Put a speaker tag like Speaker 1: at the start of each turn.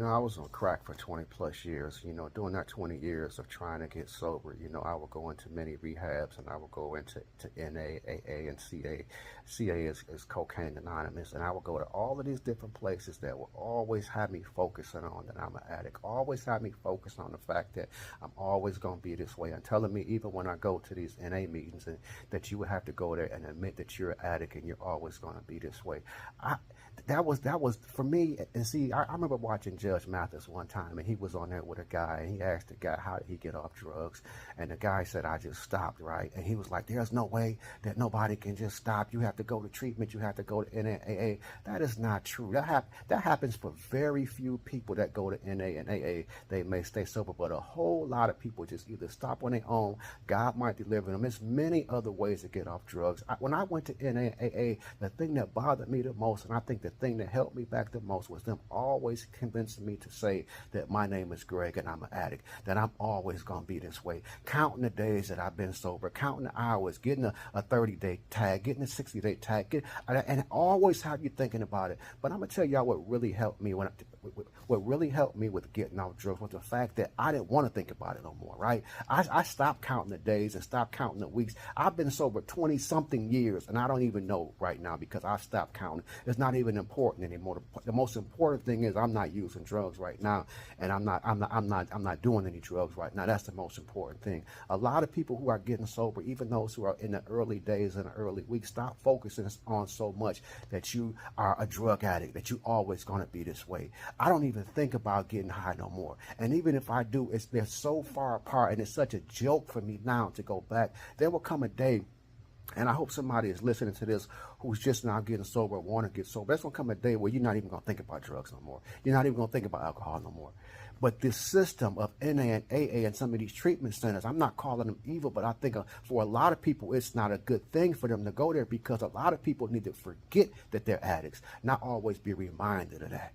Speaker 1: I was on crack for 20 plus years. During that 20 years of trying to get sober, I would go into many rehabs, and I would go into NA, AA, and CA. CA is Cocaine Anonymous. And I would go to all of these different places that will always have me focusing on that I'm an addict, always have me focused on the fact that I'm always going to be this way, and telling me even when I go to these NA meetings and that you would have to go there and admit that you're an addict and you're always going to be this way. That was for me. And see, I remember watching Judge Mathis one time, and he was on there with a guy, and he asked the guy, how did he get off drugs? And the guy said, I just stopped, right? And he was like, there's no way that nobody can just stop. You have to go to treatment. You have to go to NAA. That is not true. That happens for very few people that go to NA and AA. They may stay sober, but a whole lot of people just either stop on their own. God might deliver them. There's many other ways to get off drugs. When I went to NAA, the thing that bothered me the most, and I think the thing that helped me back the most, was them always convincing me to say that my name is Greg and I'm an addict, that I'm always going to be this way. Counting the days that I've been sober, counting the hours, getting a 30-day tag, getting a 60-day tag, and always have you thinking about it. But I'm going to tell y'all what really helped me with getting off drugs was the fact that I didn't want to think about it no more, right? I stopped counting the days and stopped counting the weeks. I've been sober 20-something years, and I don't even know right now because I stopped counting. It's not even important anymore. The most important thing is I'm not using drugs right now, and I'm not doing any drugs right now. That's the most important thing. A lot of people who are getting sober, even those who are in the early days and the early weeks, stop focusing on so much that you are a drug addict, that you always going to be this way. I don't even think about getting high no more. And even if I do, they're so far apart, and it's such a joke for me now to go back. There will come a day, and I hope somebody is listening to this who's just now getting sober, want to get sober. There's going to come a day where you're not even going to think about drugs no more. You're not even going to think about alcohol no more. But this system of NA and AA and some of these treatment centers, I'm not calling them evil, but I think for a lot of people, it's not a good thing for them to go there, because a lot of people need to forget that they're addicts, not always be reminded of that.